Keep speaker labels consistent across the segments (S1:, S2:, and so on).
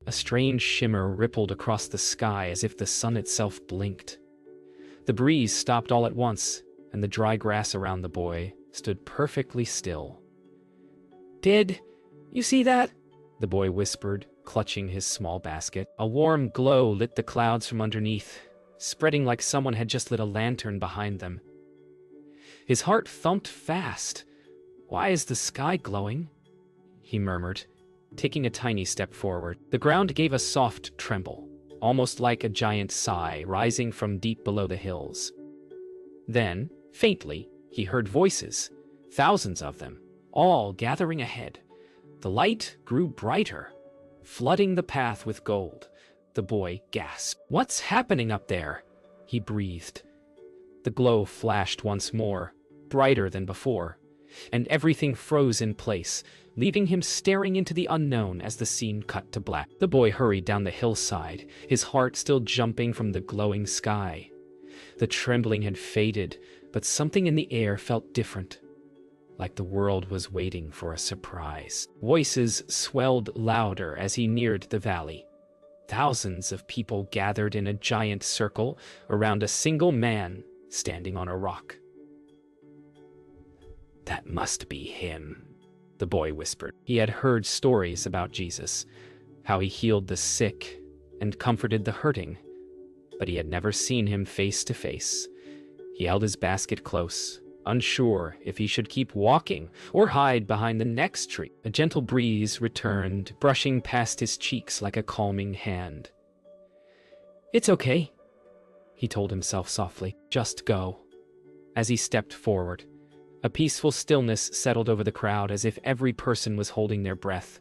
S1: A strange shimmer rippled across the sky as if the sun itself blinked. The breeze stopped all at once, and the dry grass around the boy stood perfectly still. "Did you see that?" the boy whispered, clutching his small basket. A warm glow lit the clouds from underneath, spreading like someone had just lit a lantern behind them. His heart thumped fast. "Why is the sky glowing?" he murmured, taking a tiny step forward. The ground gave a soft tremble, almost like a giant sigh rising from deep below the hills. Then, faintly, he heard voices, thousands of them, all gathering ahead. The light grew brighter, flooding the path with gold. The boy gasped. "What's happening up there?" he breathed. The glow flashed once more, brighter than before, and everything froze in place, leaving him staring into the unknown as the scene cut to black. The boy hurried down the hillside, his heart still jumping from the glowing sky. The trembling had faded, but something in the air felt different, like the world was waiting for a surprise. Voices swelled louder as he neared the valley. Thousands of people gathered in a giant circle around a single man standing on a rock. "That must be him," the boy whispered. He had heard stories about Jesus, how he healed the sick and comforted the hurting, but he had never seen him face to face. He held his basket close, unsure if he should keep walking or hide behind the next tree. A gentle breeze returned, brushing past his cheeks like a calming hand. "It's okay," he told himself softly. "Just go." As he stepped forward, a peaceful stillness settled over the crowd, as if every person was holding their breath,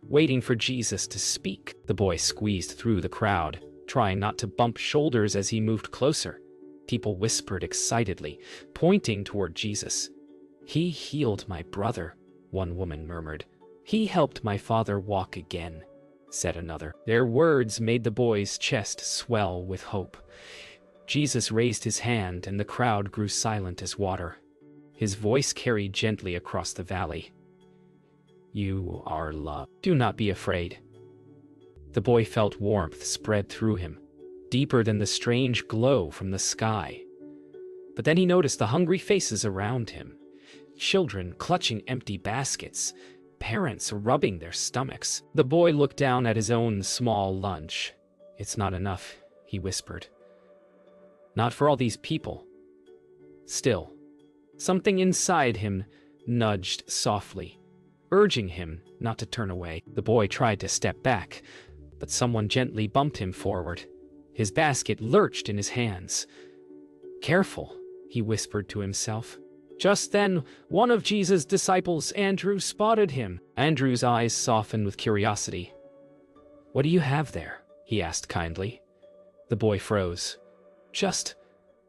S1: waiting for Jesus to speak. The boy squeezed through the crowd, trying not to bump shoulders as he moved closer. People whispered excitedly, pointing toward Jesus. "He healed my brother," one woman murmured. "He helped my father walk again," said another. Their words made the boy's chest swell with hope. Jesus raised his hand, and the crowd grew silent as water. His voice carried gently across the valley. "You are loved. Do not be afraid." The boy felt warmth spread through him, deeper than the strange glow from the sky. But then he noticed the hungry faces around him. Children clutching empty baskets, parents rubbing their stomachs. The boy looked down at his own small lunch. "It's not enough," he whispered. "Not for all these people." Still, something inside him nudged softly, urging him not to turn away. The boy tried to step back, but someone gently bumped him forward. His basket lurched in his hands. "Careful," he whispered to himself. Just then, one of Jesus' disciples, Andrew, spotted him. Andrew's eyes softened with curiosity. "What do you have there?" he asked kindly. The boy froze. "Just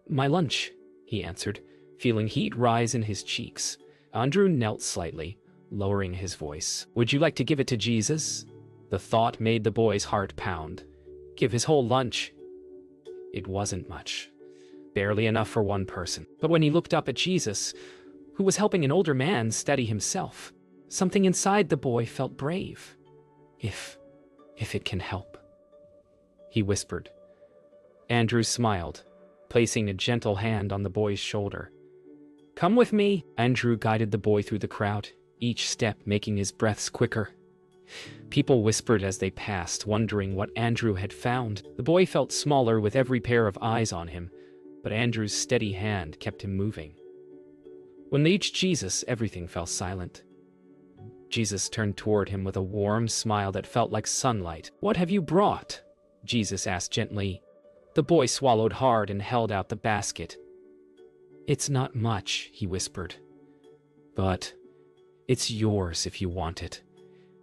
S1: my lunch," he answered, feeling heat rise in his cheeks. Andrew knelt slightly, lowering his voice. "Would you like to give it to Jesus?" The thought made the boy's heart pound. Give his whole lunch? It wasn't much. Barely enough for one person. But when he looked up at Jesus, who was helping an older man steady himself, something inside the boy felt brave. If it can help," he whispered. Andrew smiled, placing a gentle hand on the boy's shoulder. "Come with me." Andrew guided the boy through the crowd, each step making his breaths quicker. People whispered as they passed, wondering what Andrew had found. The boy felt smaller with every pair of eyes on him, but Andrew's steady hand kept him moving. When they reached Jesus, everything fell silent. Jesus turned toward him with a warm smile that felt like sunlight. "What have you brought?" Jesus asked gently. The boy swallowed hard and held out the basket. "It's not much," he whispered, "but it's yours if you want it."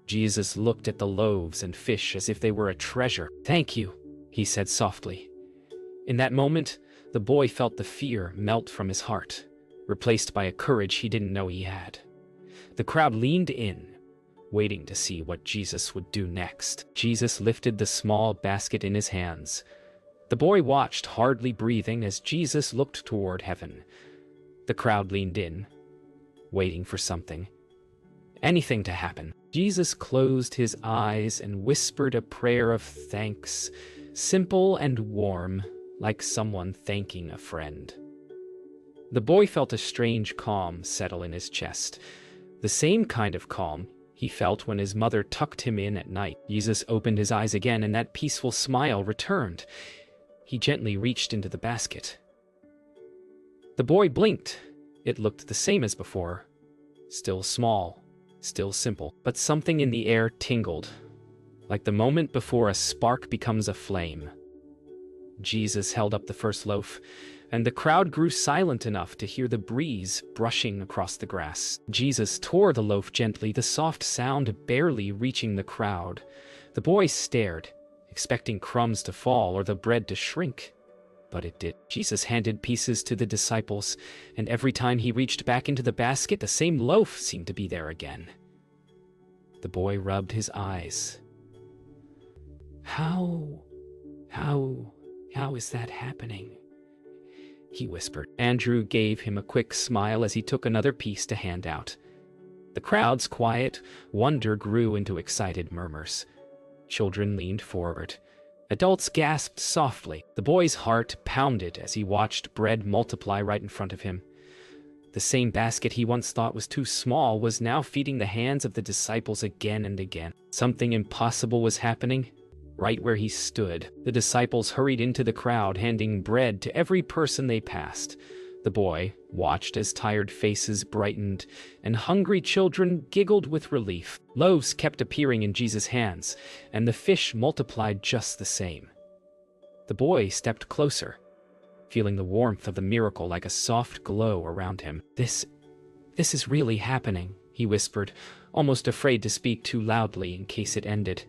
S1: Jesus looked at the loaves and fish as if they were a treasure. "Thank you," he said softly. In that moment, the boy felt the fear melt from his heart, replaced by a courage he didn't know he had. The crowd leaned in, waiting to see what Jesus would do next. Jesus lifted the small basket in his hands. The boy watched, hardly breathing, as Jesus looked toward heaven. The crowd leaned in, waiting for something. Anything to happen. Jesus closed his eyes and whispered a prayer of thanks, simple and warm, like someone thanking a friend. The boy felt a strange calm settle in his chest, the same kind of calm he felt when his mother tucked him in at night. Jesus opened his eyes again, and that peaceful smile returned. He gently reached into the basket. The boy blinked. It looked the same as before. Still small, still simple. But something in the air tingled, like the moment before a spark becomes a flame. Jesus held up the first loaf, and the crowd grew silent enough to hear the breeze brushing across the grass. Jesus tore the loaf gently, the soft sound barely reaching the crowd. The boy stared, expecting crumbs to fall or the bread to shrink. But it did. Jesus handed pieces to the disciples, and every time he reached back into the basket, the same loaf seemed to be there again. The boy rubbed his eyes. How is that happening? He whispered. Andrew gave him a quick smile as he took another piece to hand out. The crowd's quiet wonder grew into excited murmurs. Children leaned forward. Adults gasped softly. The boy's heart pounded as he watched bread multiply right in front of him. The same basket he once thought was too small was now feeding the hands of the disciples again and again. Something impossible was happening. Right where he stood, the disciples hurried into the crowd, handing bread to every person they passed. The boy watched as tired faces brightened, and hungry children giggled with relief. Loaves kept appearing in Jesus' hands, and the fish multiplied just the same. The boy stepped closer, feeling the warmth of the miracle like a soft glow around him. This is really happening, he whispered, almost afraid to speak too loudly in case it ended.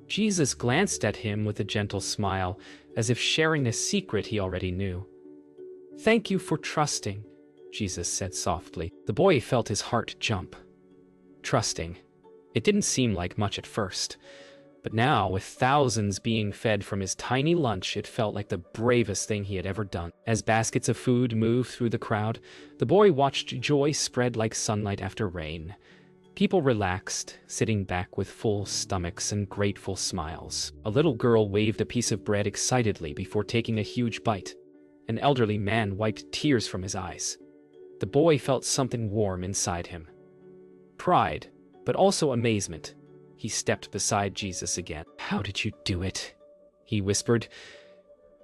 S1: Jesus glanced at him with a gentle smile, as if sharing a secret he already knew. "Thank you for trusting," Jesus said softly. The boy felt his heart jump. Trusting. It didn't seem like much at first, but now, with thousands being fed from his tiny lunch, it felt like the bravest thing he had ever done. As baskets of food moved through the crowd, the boy watched joy spread like sunlight after rain. People relaxed, sitting back with full stomachs and grateful smiles. A little girl waved a piece of bread excitedly before taking a huge bite. An elderly man wiped tears from his eyes. The boy felt something warm inside him. Pride, but also amazement. He stepped beside Jesus again. "How did you do it?" he whispered.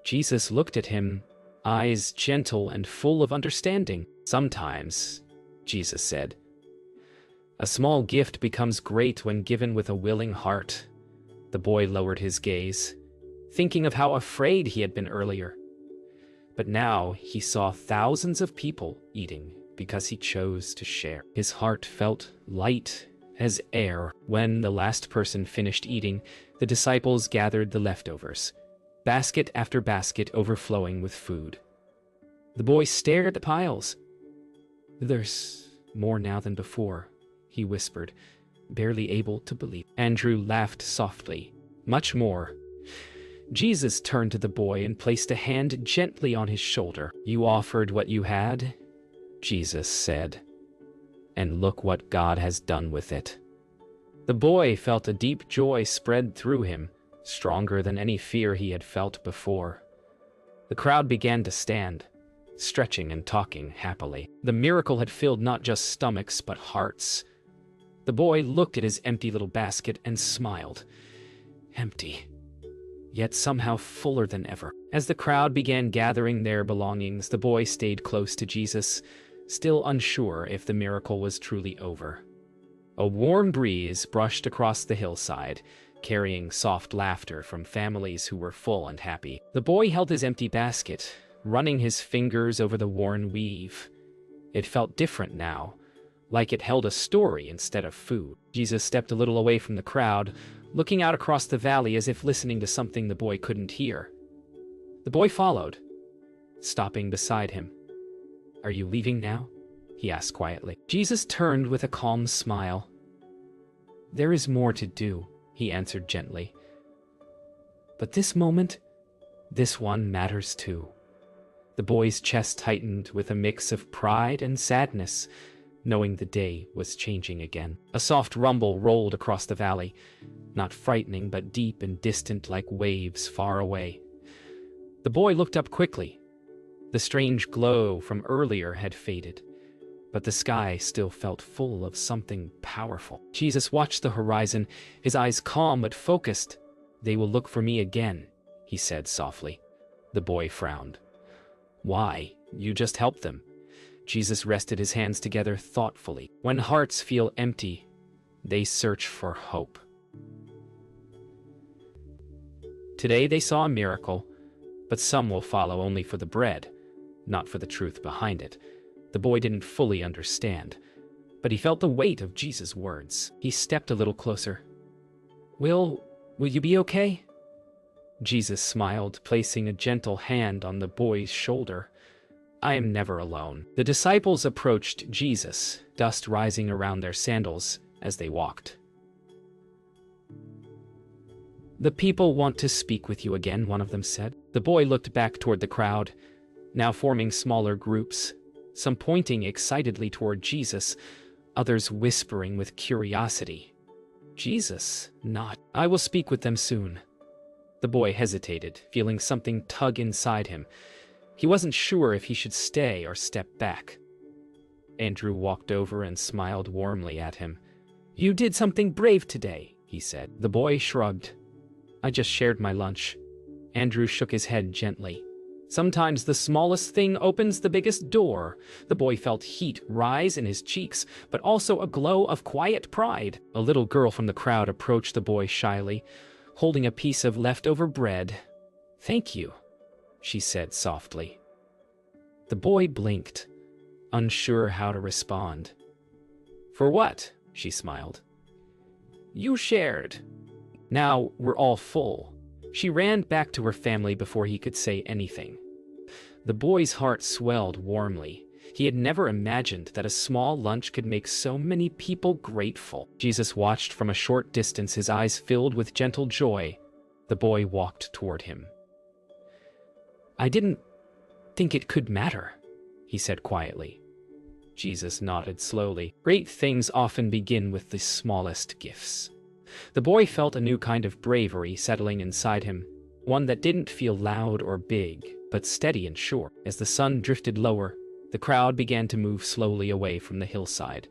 S1: Jesus looked at him, eyes gentle and full of understanding. "Sometimes," Jesus said, "a small gift becomes great when given with a willing heart." The boy lowered his gaze, thinking of how afraid he had been earlier. But now he saw thousands of people eating because he chose to share. His heart felt light as air. When the last person finished eating, the disciples gathered the leftovers, basket after basket overflowing with food. The boy stared at the piles. "There's more now than before," he whispered, barely able to believe. Andrew laughed softly. "Much more." Jesus turned to the boy and placed a hand gently on his shoulder. "You offered what you had," Jesus said, "and look what God has done with it." The boy felt a deep joy spread through him, stronger than any fear he had felt before. The crowd began to stand, stretching and talking happily. The miracle had filled not just stomachs, but hearts. The boy looked at his empty little basket and smiled. Empty, yet somehow fuller than ever. As the crowd began gathering their belongings, the boy stayed close to Jesus, still unsure if the miracle was truly over. A warm breeze brushed across the hillside, carrying soft laughter from families who were full and happy. The boy held his empty basket, running his fingers over the worn weave. It felt different now, like it held a story instead of food. Jesus stepped a little away from the crowd, looking out across the valley as if listening to something the boy couldn't hear. The boy followed, stopping beside him. "Are you leaving now?" he asked quietly. Jesus turned with a calm smile. "There is more to do," he answered gently. "But this moment, this one matters too." The boy's chest tightened with a mix of pride and sadness. knowing the day was changing again. A soft rumble rolled across the valley, not frightening but deep and distant like waves far away. The boy looked up quickly. The strange glow from earlier had faded, but the sky still felt full of something powerful. Jesus watched the horizon, his eyes calm but focused. "They will look for me again," he said softly. The boy frowned. "Why? You just helped them." Jesus rested his hands together thoughtfully. "When hearts feel empty, they search for hope." Today they saw a miracle, but some will follow only for the bread, not for the truth behind it. The boy didn't fully understand, but he felt the weight of Jesus' words. He stepped a little closer. Will you be okay?" Jesus smiled, placing a gentle hand on the boy's shoulder. "I am never alone." The disciples approached Jesus, dust rising around their sandals as they walked. "The people want to speak with you again," one of them said. The boy looked back toward the crowd, now forming smaller groups, some pointing excitedly toward Jesus, others whispering with curiosity. Jesus nodded. "I will speak with them soon." The boy hesitated, feeling something tug inside him. He wasn't sure if he should stay or step back. Andrew walked over and smiled warmly at him. "You did something brave today," he said. The boy shrugged. "I just shared my lunch." Andrew shook his head gently. "Sometimes the smallest thing opens the biggest door." The boy felt heat rise in his cheeks, but also a glow of quiet pride. A little girl from the crowd approached the boy shyly, holding a piece of leftover bread. "Thank you," she said softly. The boy blinked, unsure how to respond. "For what?" she smiled. "You shared. Now we're all full." She ran back to her family before he could say anything. The boy's heart swelled warmly. He had never imagined that a small lunch could make so many people grateful. Jesus watched from a short distance, his eyes filled with gentle joy. The boy walked toward him. "I didn't think it could matter," he said quietly. Jesus nodded slowly. "Great things often begin with the smallest gifts." The boy felt a new kind of bravery settling inside him, one that didn't feel loud or big, but steady and sure. As the sun drifted lower, the crowd began to move slowly away from the hillside.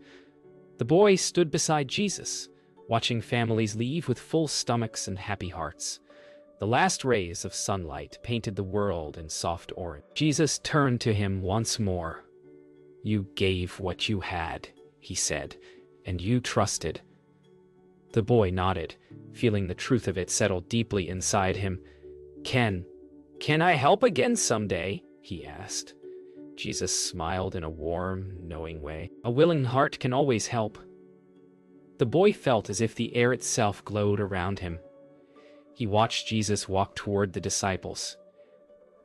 S1: The boy stood beside Jesus, watching families leave with full stomachs and happy hearts. The last rays of sunlight painted the world in soft orange. Jesus turned to him once more. "You gave what you had," he said, "and you trusted." The boy nodded, feeling the truth of it settle deeply inside him. Can I help again someday?" he asked. Jesus smiled in a warm, knowing way. "A willing heart can always help." The boy felt as if the air itself glowed around him. He watched Jesus walk toward the disciples,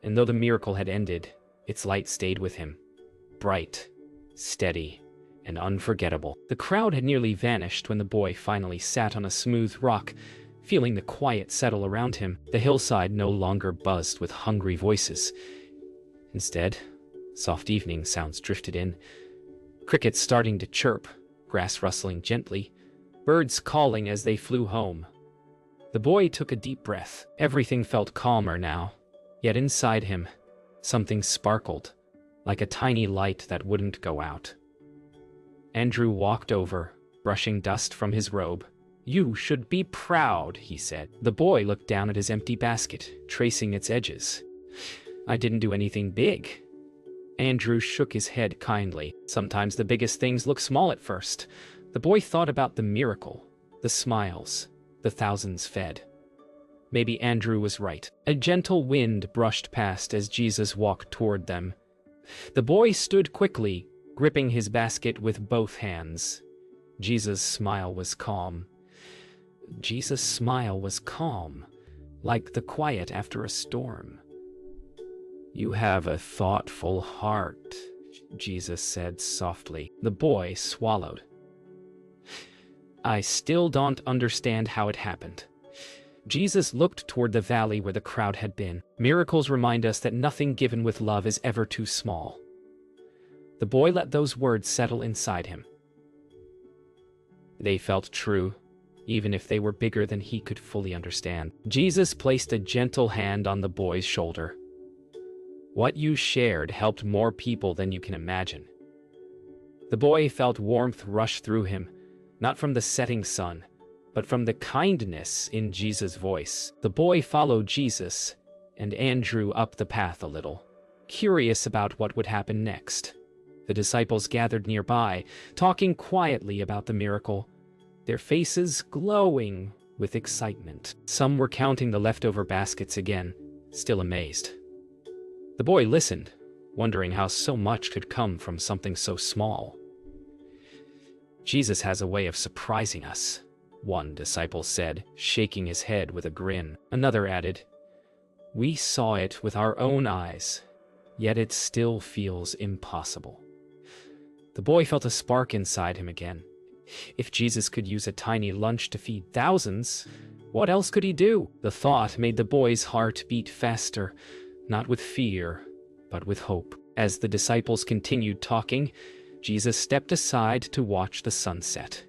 S1: and though the miracle had ended, its light stayed with him, bright, steady, and unforgettable. The crowd had nearly vanished when the boy finally sat on a smooth rock, feeling the quiet settle around him. The hillside no longer buzzed with hungry voices. Instead, soft evening sounds drifted in, crickets starting to chirp, grass rustling gently, birds calling as they flew home. The boy took a deep breath. Everything felt calmer now, yet inside him, something sparkled, like a tiny light that wouldn't go out. Andrew walked over, brushing dust from his robe. "You should be proud," he said. The boy looked down at his empty basket, tracing its edges. "I didn't do anything big." Andrew shook his head kindly. "Sometimes the biggest things look small at first." The boy thought about the miracle, the smiles, the thousands fed. Maybe Andrew was right. A gentle wind brushed past as Jesus walked toward them. The boy stood quickly, gripping his basket with both hands. Jesus' smile was calm. Jesus' smile was calm, like the quiet after a storm. "You have a thoughtful heart," Jesus said softly. The boy swallowed. "I still don't understand how it happened." Jesus looked toward the valley where the crowd had been. Miracles remind us that nothing given with love is ever too small. The boy let those words settle inside him. They felt true, even if they were bigger than he could fully understand. Jesus placed a gentle hand on the boy's shoulder. What you shared helped more people than you can imagine. The boy felt warmth rush through him, not from the setting sun, but from the kindness in Jesus' voice. The boy followed Jesus and Andrew up the path a little, curious about what would happen next. The disciples gathered nearby, talking quietly about the miracle, their faces glowing with excitement. Some were counting the leftover baskets again, still amazed. The boy listened, wondering how so much could come from something so small. Jesus has a way of surprising us, one disciple said, shaking his head with a grin. Another added, "We saw it with our own eyes, yet it still feels impossible." The boy felt a spark inside him again. If Jesus could use a tiny lunch to feed thousands, what else could he do? The thought made the boy's heart beat faster, not with fear, but with hope. As the disciples continued talking, Jesus stepped aside to watch the sunset.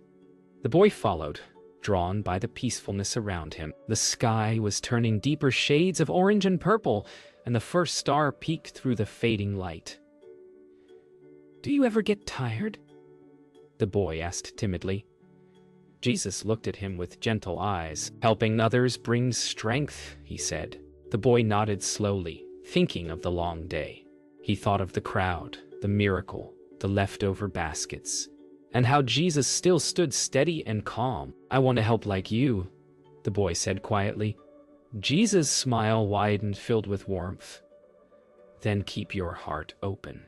S1: The boy followed, drawn by the peacefulness around him. The sky was turning deeper shades of orange and purple, and the first star peeked through the fading light. "Do you ever get tired?" the boy asked timidly. Jesus looked at him with gentle eyes. "Helping others brings strength," he said. The boy nodded slowly, thinking of the long day. He thought of the crowd, the miracle, the leftover baskets, and how Jesus still stood steady and calm. "I want to help like you," the boy said quietly. Jesus' smile widened, filled with warmth. "Then keep your heart open.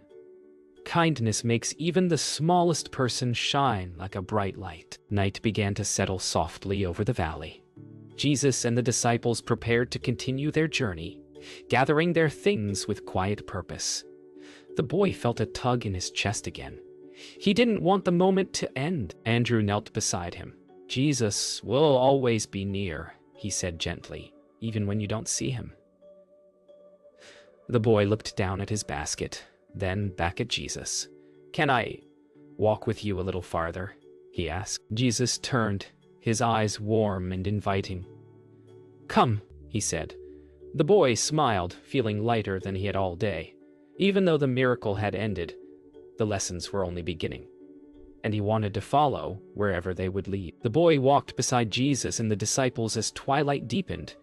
S1: Kindness makes even the smallest person shine like a bright light." Night began to settle softly over the valley. Jesus and the disciples prepared to continue their journey, gathering their things with quiet purpose. The boy felt a tug in his chest again. He didn't want the moment to end. Andrew knelt beside him. "Jesus will always be near," he said gently, "even when you don't see him." The boy looked down at his basket, then back at Jesus. "Can I walk with you a little farther?" he asked. Jesus turned, his eyes warm and inviting. "Come," he said. The boy smiled, feeling lighter than he had all day. Even though the miracle had ended, the lessons were only beginning, and he wanted to follow wherever they would lead. The boy walked beside Jesus and the disciples as twilight deepened.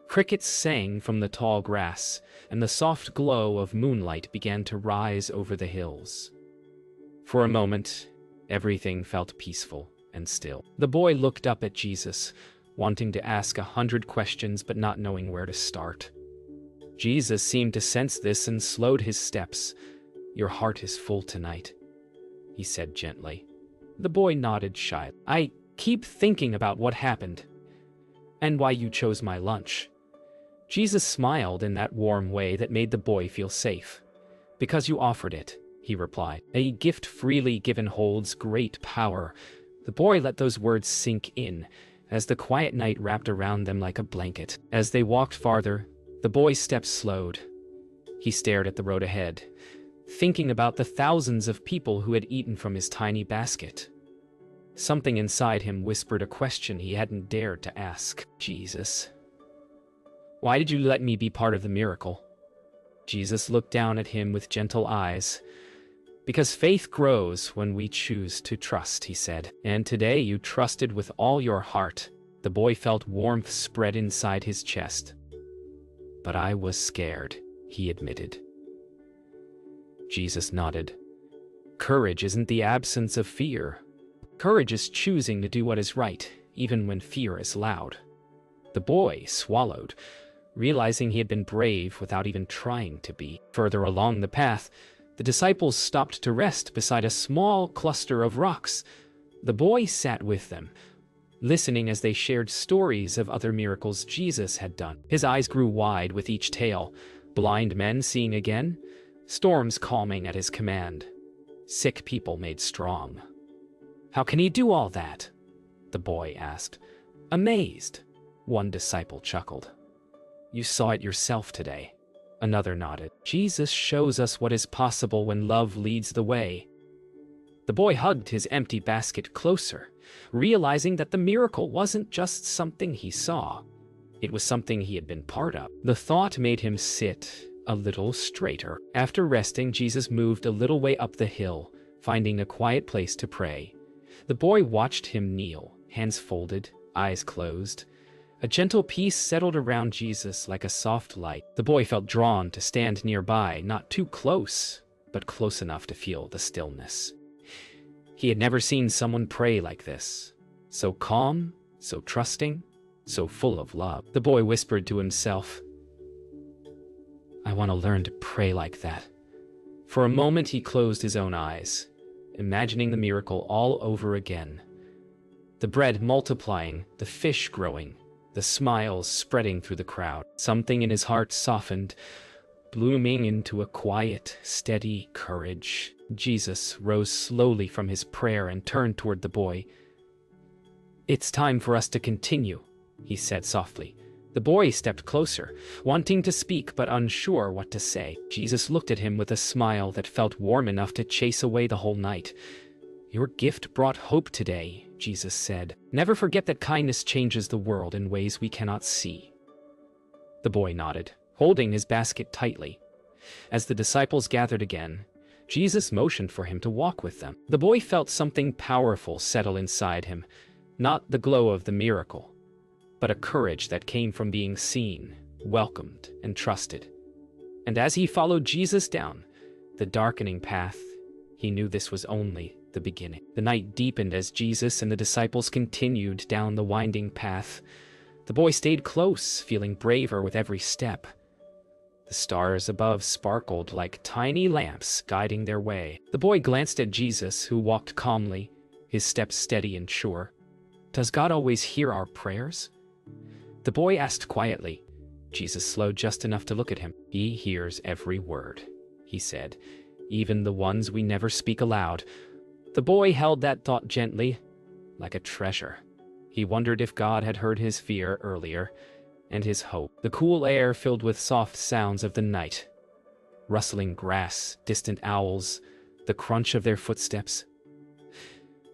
S1: Crickets sang from the tall grass, and the soft glow of moonlight began to rise over the hills. For a moment, everything felt peaceful and still. The boy looked up at Jesus, wanting to ask 100 questions but not knowing where to start. Jesus seemed to sense this and slowed his steps. "Your heart is full tonight," he said gently. The boy nodded shyly. "I keep thinking about what happened and why you chose my lunch." Jesus smiled in that warm way that made the boy feel safe. "Because you offered it," he replied. "A gift freely given holds great power." The boy let those words sink in as the quiet night wrapped around them like a blanket. As they walked farther, the boy's steps slowed. He stared at the road ahead, thinking about the thousands of people who had eaten from his tiny basket. Something inside him whispered a question he hadn't dared to ask. "Jesus, why did you let me be part of the miracle?" Jesus looked down at him with gentle eyes. "Because faith grows when we choose to trust," he said. "And today you trusted with all your heart." The boy felt warmth spread inside his chest. "But I was scared," he admitted. Jesus nodded. "Courage isn't the absence of fear. Courage is choosing to do what is right, even when fear is loud." The boy swallowed, realizing he had been brave without even trying to be. Further along the path, the disciples stopped to rest beside a small cluster of rocks. The boy sat with them, listening as they shared stories of other miracles Jesus had done. His eyes grew wide with each tale, blind men seeing again, storms calming at his command, sick people made strong. "How can he do all that?" the boy asked. "Amazed," one disciple chuckled. "You saw it yourself today." Another nodded. Jesus shows us what is possible when love leads the way. The boy hugged his empty basket closer, realizing that the miracle wasn't just something he saw. It was something he had been part of. The thought made him sit a little straighter. After resting, Jesus moved a little way up the hill, finding a quiet place to pray. The boy watched him kneel, hands folded, eyes closed. A gentle peace settled around Jesus like a soft light. The boy felt drawn to stand nearby, not too close, but close enough to feel the stillness. He had never seen someone pray like this. So calm, so trusting, so full of love. The boy whispered to himself, "I want to learn to pray like that." For a moment he closed his own eyes, imagining the miracle all over again. The bread multiplying, the fish growing, the smiles spreading through the crowd. Something in his heart softened, blooming into a quiet, steady courage. Jesus rose slowly from his prayer and turned toward the boy. "It's time for us to continue," he said softly. The boy stepped closer, wanting to speak but unsure what to say. Jesus looked at him with a smile that felt warm enough to chase away the whole night. "Your gift brought hope today," Jesus said. "Never forget that kindness changes the world in ways we cannot see." The boy nodded, holding his basket tightly. As the disciples gathered again, Jesus motioned for him to walk with them. The boy felt something powerful settle inside him, not the glow of the miracle, but a courage that came from being seen, welcomed, and trusted. And as he followed Jesus down the darkening path, he knew this was only the beginning. The night deepened as Jesus and the disciples continued down the winding path. The boy stayed close, feeling braver with every step. The stars above sparkled like tiny lamps guiding their way. The boy glanced at Jesus, who walked calmly, his steps steady and sure. "Does God always hear our prayers?" The boy asked quietly. Jesus slowed just enough to look at him. "He hears every word," he said, "even the ones we never speak aloud." The boy held that thought gently, like a treasure. He wondered if God had heard his fear earlier, and his hope. The cool air filled with soft sounds of the night. Rustling grass, distant owls, the crunch of their footsteps.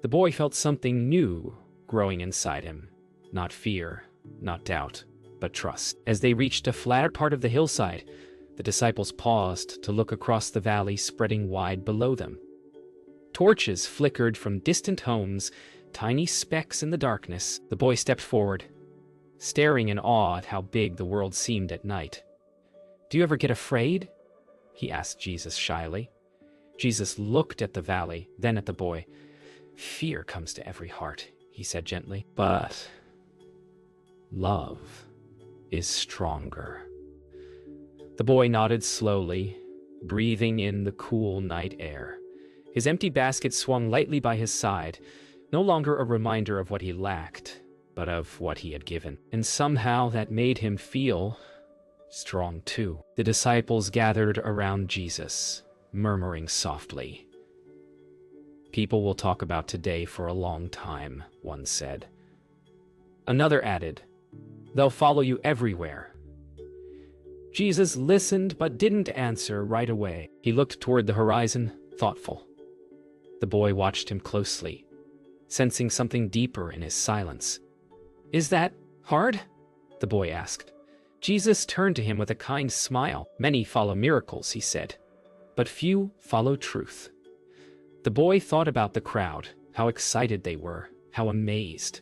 S1: The boy felt something new growing inside him. Not fear, not doubt, but trust. As they reached a flatter part of the hillside, the disciples paused to look across the valley spreading wide below them. Torches flickered from distant homes, tiny specks in the darkness. The boy stepped forward, staring in awe at how big the world seemed at night. "Do you ever get afraid?" he asked Jesus shyly. Jesus looked at the valley, then at the boy. "Fear comes to every heart," he said gently, "but love is stronger." The boy nodded slowly, breathing in the cool night air. His empty basket swung lightly by his side, no longer a reminder of what he lacked, but of what he had given. And somehow that made him feel strong too. The disciples gathered around Jesus, murmuring softly. "People will talk about today for a long time," one said. Another added, "They'll follow you everywhere." Jesus listened but didn't answer right away. He looked toward the horizon, thoughtful. The boy watched him closely, sensing something deeper in his silence. "Is that hard?" the boy asked. Jesus turned to him with a kind smile. "Many follow miracles," he said, "but few follow truth." The boy thought about the crowd, how excited they were, how amazed.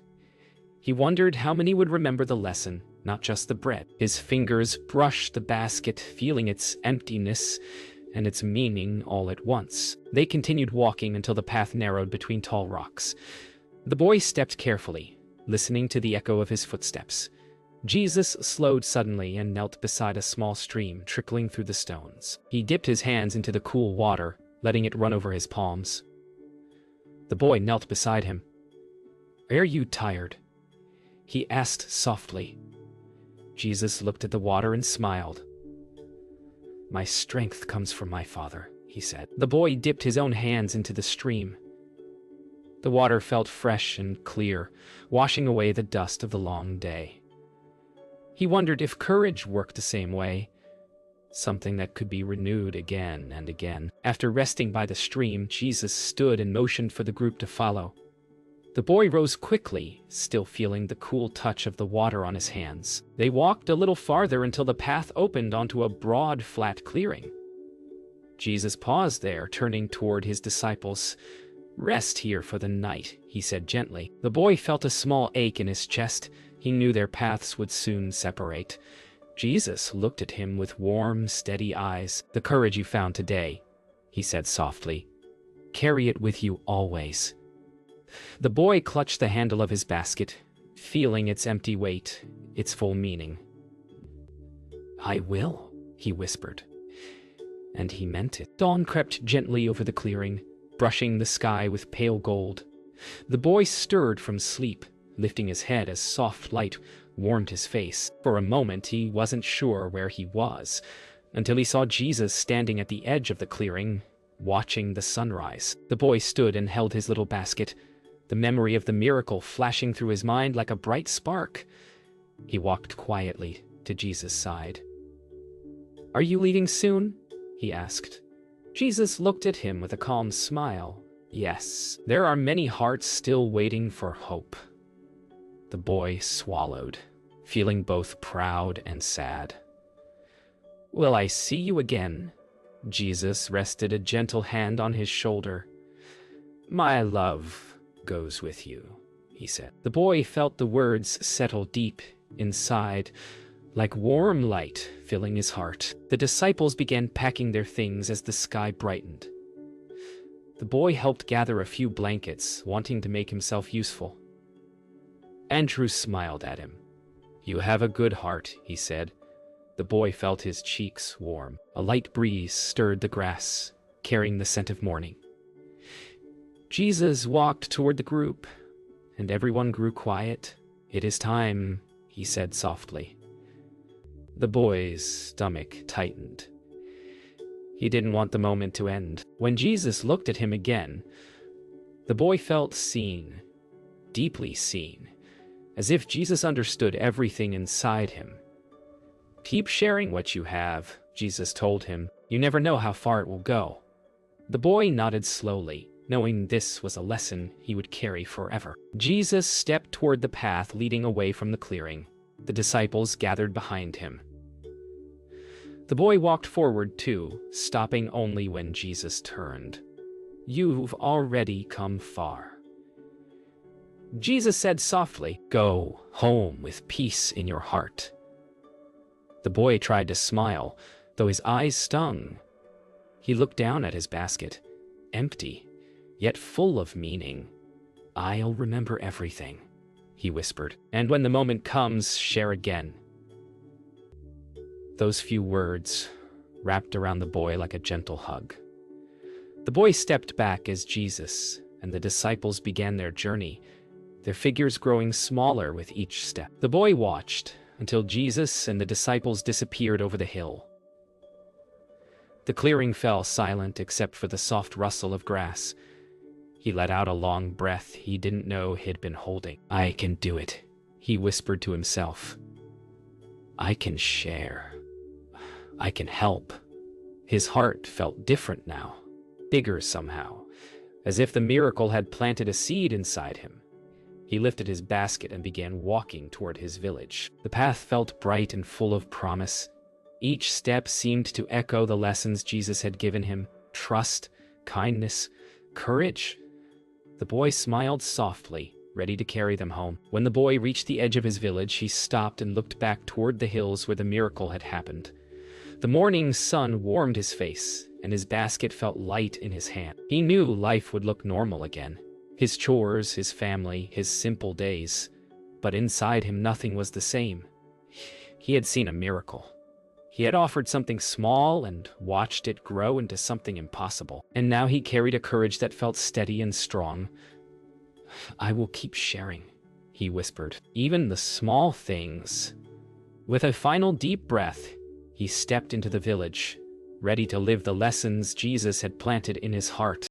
S1: He wondered how many would remember the lesson, not just the bread. His fingers brushed the basket, feeling its emptiness and its meaning all at once. They continued walking until the path narrowed between tall rocks. The boy stepped carefully, listening to the echo of his footsteps. Jesus slowed suddenly and knelt beside a small stream trickling through the stones. He dipped his hands into the cool water, letting it run over his palms. The boy knelt beside him. "Are you tired?" he asked softly. Jesus looked at the water and smiled. "My strength comes from my Father," he said. The boy dipped his own hands into the stream. The water felt fresh and clear, washing away the dust of the long day. He wondered if courage worked the same way. something that could be renewed again and again. After resting by the stream, Jesus stood and motioned for the group to follow. The boy rose quickly, still feeling the cool touch of the water on his hands. They walked a little farther until the path opened onto a broad, flat clearing. Jesus paused there, turning toward his disciples. "Rest here for the night," he said gently. The boy felt a small ache in his chest. He knew their paths would soon separate. Jesus looked at him with warm, steady eyes. "The courage you found today," he said softly. "Carry it with you always." The boy clutched the handle of his basket, feeling its empty weight, its full meaning. "I will," he whispered. And he meant it. Dawn crept gently over the clearing, brushing the sky with pale gold. The boy stirred from sleep, lifting his head as soft light warmed his face. For a moment he wasn't sure where he was, until he saw Jesus standing at the edge of the clearing, watching the sunrise. The boy stood and held his little basket, the memory of the miracle flashing through his mind like a bright spark. He walked quietly to Jesus' side. "Are you leaving soon?" he asked. Jesus looked at him with a calm smile. "Yes, there are many hearts still waiting for hope." The boy swallowed, feeling both proud and sad. "Will I see you again?" Jesus rested a gentle hand on his shoulder. "My love goes with you," he said. The boy felt the words settle deep inside, like warm light filling his heart. The disciples began packing their things as the sky brightened. The boy helped gather a few blankets, wanting to make himself useful. Andrew smiled at him. "You have a good heart," he said. The boy felt his cheeks warm. A light breeze stirred the grass, carrying the scent of morning. Jesus walked toward the group, and everyone grew quiet. "It is time," he said softly. The boy's stomach tightened. He didn't want the moment to end. When Jesus looked at him again, the boy felt seen, deeply seen, as if Jesus understood everything inside him. "Keep sharing what you have," Jesus told him. "You never know how far it will go." The boy nodded slowly, knowing this was a lesson he would carry forever. Jesus stepped toward the path leading away from the clearing. The disciples gathered behind him. The boy walked forward too, stopping only when Jesus turned. "You've already come far." Jesus said softly, "Go home with peace in your heart." The boy tried to smile, though his eyes stung. He looked down at his basket, empty, yet full of meaning. "I'll remember everything," he whispered. "And when the moment comes, share again." Those few words wrapped around the boy like a gentle hug. The boy stepped back as Jesus and the disciples began their journey, their figures growing smaller with each step. The boy watched until Jesus and the disciples disappeared over the hill. The clearing fell silent except for the soft rustle of grass. He let out a long breath he didn't know he'd been holding. "I can do it," he whispered to himself. "I can share. I can help." His heart felt different now, bigger somehow, as if the miracle had planted a seed inside him. He lifted his basket and began walking toward his village. The path felt bright and full of promise. Each step seemed to echo the lessons Jesus had given him: trust, kindness, courage. The boy smiled softly, ready to carry them home. When the boy reached the edge of his village, he stopped and looked back toward the hills where the miracle had happened. The morning sun warmed his face, and his basket felt light in his hand. He knew life would look normal again. His chores, his family, his simple days. But inside him nothing was the same. He had seen a miracle. He had offered something small and watched it grow into something impossible. And now he carried a courage that felt steady and strong. "I will keep sharing," he whispered. "Even the small things." With a final deep breath, he stepped into the village, ready to live the lessons Jesus had planted in his heart.